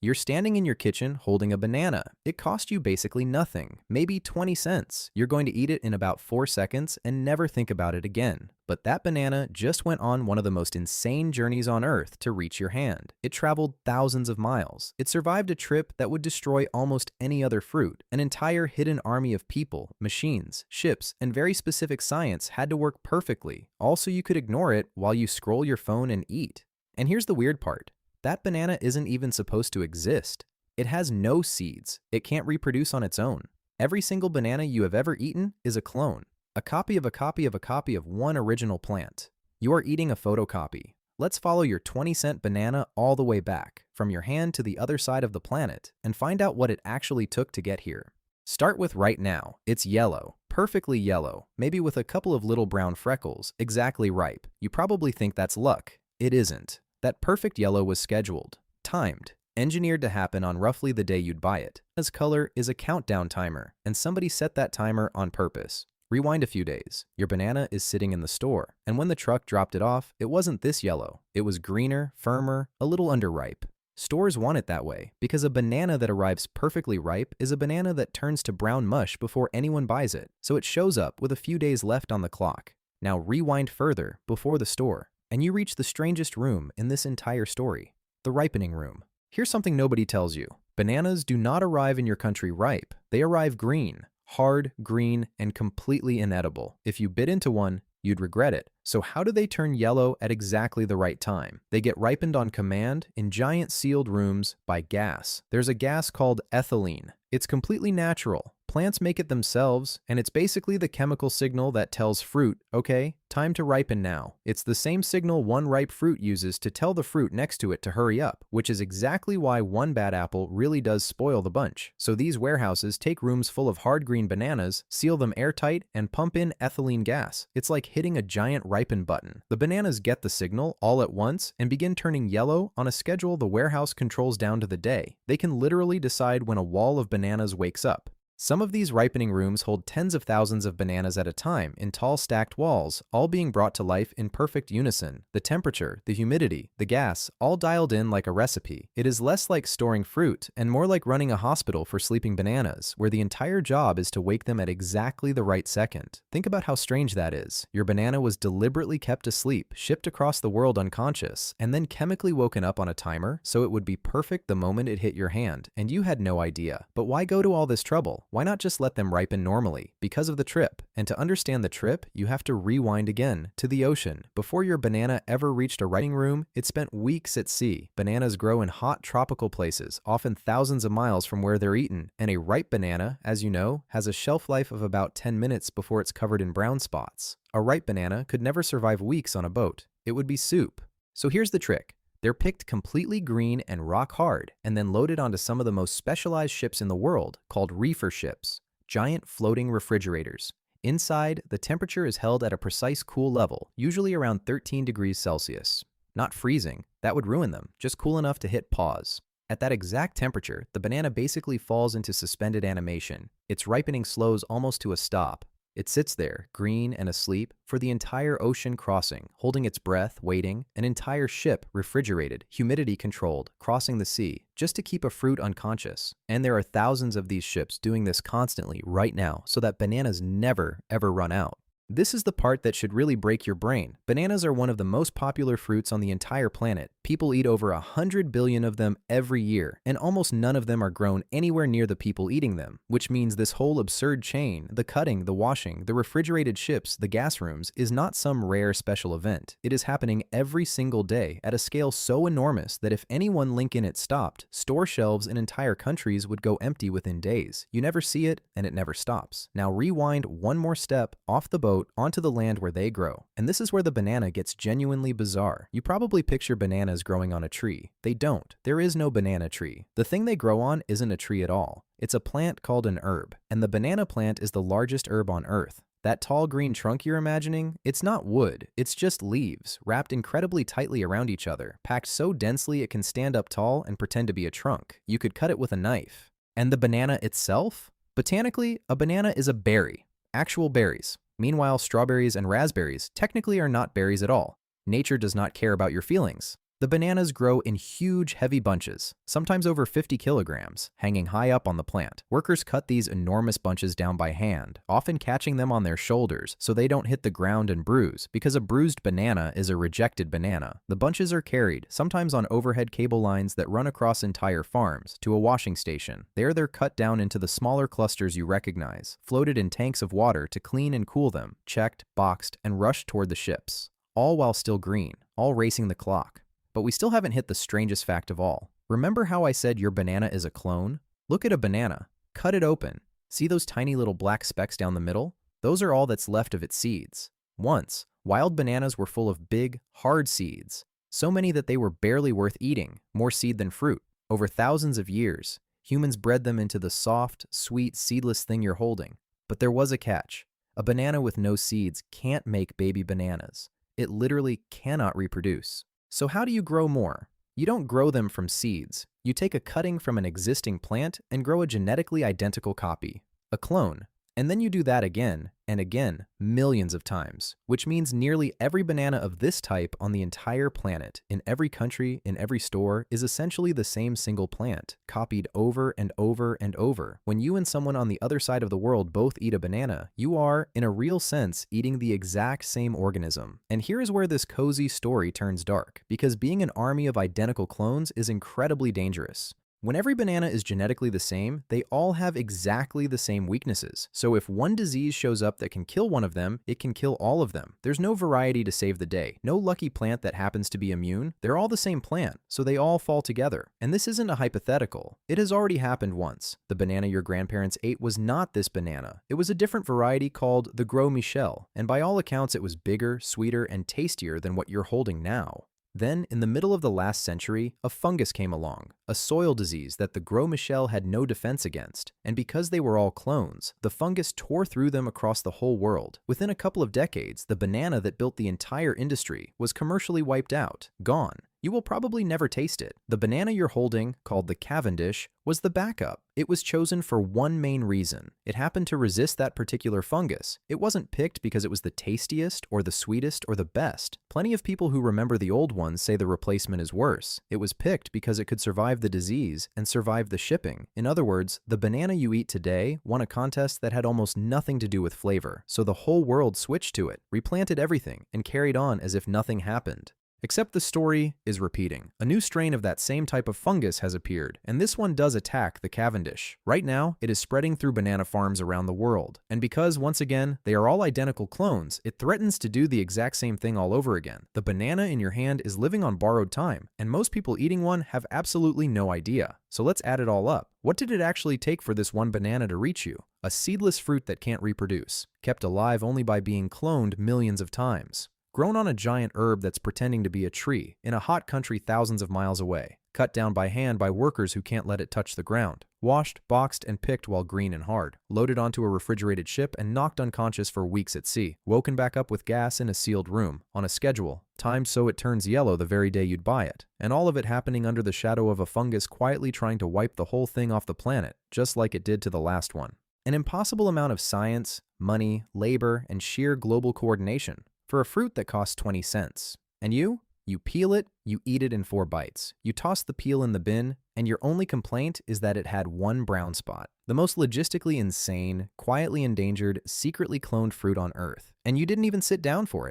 You're standing in your kitchen holding a banana. It cost you basically nothing, maybe 20 cents. You're going to eat it in about 4 seconds and never think about it again. But that banana just went on one of the most insane journeys on Earth to reach your hand. It traveled thousands of miles. It survived a trip that would destroy almost any other fruit. An entire hidden army of people, machines, ships, and very specific science had to work perfectly. Also, you could ignore it while you scroll your phone and eat. And here's the weird part. That banana isn't even supposed to exist. It has no seeds. It can't reproduce on its own. Every single banana you have ever eaten is a clone, a copy of a copy of a copy of one original plant. You are eating a photocopy. Let's follow your 20-cent banana all the way back, from your hand to the other side of the planet, and find out what it actually took to get here. Start with right now. It's yellow, perfectly yellow, maybe with a couple of little brown freckles, exactly ripe. You probably think that's luck. It isn't. That perfect yellow was scheduled, timed, engineered to happen on roughly the day you'd buy it. Its color is a countdown timer, and somebody set that timer on purpose. Rewind a few days. Your banana is sitting in the store, and when the truck dropped it off, it wasn't this yellow. It was greener, firmer, a little underripe. Stores want it that way because a banana that arrives perfectly ripe is a banana that turns to brown mush before anyone buys it, so it shows up with a few days left on the clock. Now rewind further, before the store, and you reach the strangest room in this entire story, the ripening room. Here's something nobody tells you. Bananas do not arrive in your country ripe. They arrive green, hard, green, and completely inedible. If you bit into one, you'd regret it. So how do they turn yellow at exactly the right time? They get ripened on command in giant sealed rooms by gas. There's a gas called ethylene. It's completely natural. Plants make it themselves, and it's basically the chemical signal that tells fruit, okay, time to ripen now. It's the same signal one ripe fruit uses to tell the fruit next to it to hurry up, which is exactly why one bad apple really does spoil the bunch. So these warehouses take rooms full of hard green bananas, seal them airtight, and pump in ethylene gas. It's like hitting a giant ripen button. The bananas get the signal all at once and begin turning yellow on a schedule the warehouse controls down to the day. They can literally decide when a wall of bananas wakes up. Some of these ripening rooms hold tens of thousands of bananas at a time in tall stacked walls, all being brought to life in perfect unison. The temperature, the humidity, the gas, all dialed in like a recipe. It is less like storing fruit and more like running a hospital for sleeping bananas, where the entire job is to wake them at exactly the right second. Think about how strange that is. Your banana was deliberately kept asleep, shipped across the world unconscious, and then chemically woken up on a timer so it would be perfect the moment it hit your hand, and you had no idea. But why go to all this trouble? Why not just let them ripen normally? Because of the trip. And to understand the trip, you have to rewind again to the ocean. Before your banana ever reached a ripening room, it spent weeks at sea. Bananas grow in hot tropical places, often thousands of miles from where they're eaten. And a ripe banana, as you know, has a shelf life of about 10 minutes before it's covered in brown spots. A ripe banana could never survive weeks on a boat. It would be soup. So here's the trick. They're picked completely green and rock hard, and then loaded onto some of the most specialized ships in the world, called reefer ships, giant floating refrigerators. Inside, the temperature is held at a precise cool level, usually around 13 degrees Celsius. Not freezing, that would ruin them, just cool enough to hit pause. At that exact temperature, the banana basically falls into suspended animation. Its ripening slows almost to a stop. It sits there, green and asleep, for the entire ocean crossing, holding its breath, waiting, an entire ship, refrigerated, humidity-controlled, crossing the sea, just to keep a fruit unconscious. And there are thousands of these ships doing this constantly right now, so that bananas never, ever run out. This is the part that should really break your brain. Bananas are one of the most popular fruits on the entire planet. People eat over 100 billion of them every year, and almost none of them are grown anywhere near the people eating them, which means this whole absurd chain, the cutting, the washing, the refrigerated ships, the gas rooms, is not some rare special event. It is happening every single day at a scale so enormous that if any one link in it stopped, store shelves in entire countries would go empty within days. You never see it, and it never stops. Now rewind one more step off the boat onto the land where they grow. And this is where the banana gets genuinely bizarre. You probably picture bananas growing on a tree. They don't. There is no banana tree. The thing they grow on isn't a tree at all. It's a plant called an herb. And the banana plant is the largest herb on Earth. That tall green trunk you're imagining, it's not wood. It's just leaves, wrapped incredibly tightly around each other, packed so densely it can stand up tall and pretend to be a trunk. You could cut it with a knife. And the banana itself? Botanically, a banana is a berry. Actual berries. Meanwhile, strawberries and raspberries technically are not berries at all. Nature does not care about your feelings. The bananas grow in huge, heavy bunches, sometimes over 50 kilograms, hanging high up on the plant. Workers cut these enormous bunches down by hand, often catching them on their shoulders so they don't hit the ground and bruise, because a bruised banana is a rejected banana. The bunches are carried, sometimes on overhead cable lines that run across entire farms, to a washing station. There they're cut down into the smaller clusters you recognize, floated in tanks of water to clean and cool them, checked, boxed, and rushed toward the ships. All while still green, all racing the clock. But we still haven't hit the strangest fact of all. Remember how I said your banana is a clone? Look at a banana. Cut it open. See those tiny little black specks down the middle? Those are all that's left of its seeds. Once, wild bananas were full of big, hard seeds. So many that they were barely worth eating, more seed than fruit. Over thousands of years, humans bred them into the soft, sweet, seedless thing you're holding. But there was a catch. A banana with no seeds can't make baby bananas. It literally cannot reproduce. So how do you grow more? You don't grow them from seeds. You take a cutting from an existing plant and grow a genetically identical copy, a clone. And then you do that again and again, millions of times, which means nearly every banana of this type on the entire planet, in every country, in every store, is essentially the same single plant, copied over and over and over. When you and someone on the other side of the world both eat a banana, you are, in a real sense, eating the exact same organism. And here is where this cozy story turns dark, because being an army of identical clones is incredibly dangerous. When every banana is genetically the same, they all have exactly the same weaknesses. So if one disease shows up that can kill one of them, it can kill all of them. There's no variety to save the day. No lucky plant that happens to be immune. They're all the same plant, so they all fall together. And this isn't a hypothetical. It has already happened once. The banana your grandparents ate was not this banana. It was a different variety called the Gros Michel, and by all accounts it was bigger, sweeter, and tastier than what you're holding now. Then, in the middle of the last century, a fungus came along, a soil disease that the Gros Michel had no defense against. And because they were all clones, the fungus tore through them across the whole world. Within a couple of decades, the banana that built the entire industry was commercially wiped out, gone. You will probably never taste it. The banana you're holding, called the Cavendish, was the backup. It was chosen for one main reason. It happened to resist that particular fungus. It wasn't picked because it was the tastiest or the sweetest or the best. Plenty of people who remember the old ones say the replacement is worse. It was picked because it could survive the disease and survive the shipping. In other words, the banana you eat today won a contest that had almost nothing to do with flavor. So the whole world switched to it, replanted everything, and carried on as if nothing happened. Except the story is repeating. A new strain of that same type of fungus has appeared, and this one does attack the Cavendish. Right now, it is spreading through banana farms around the world. And because, once again, they are all identical clones, it threatens to do the exact same thing all over again. The banana in your hand is living on borrowed time, and most people eating one have absolutely no idea. So let's add it all up. What did it actually take for this one banana to reach you? A seedless fruit that can't reproduce, kept alive only by being cloned millions of times. Grown on a giant herb that's pretending to be a tree, in a hot country thousands of miles away, cut down by hand by workers who can't let it touch the ground, washed, boxed, and picked while green and hard, loaded onto a refrigerated ship and knocked unconscious for weeks at sea, woken back up with gas in a sealed room, on a schedule, timed so it turns yellow the very day you'd buy it, and all of it happening under the shadow of a fungus quietly trying to wipe the whole thing off the planet, just like it did to the last one. An impossible amount of science, money, labor, and sheer global coordination for a fruit that costs 20 cents. And you peel it, you eat it in 4 bites. You toss the peel in the bin, and your only complaint is that it had one brown spot. The most logistically insane, quietly endangered, secretly cloned fruit on Earth. And you didn't even sit down for it.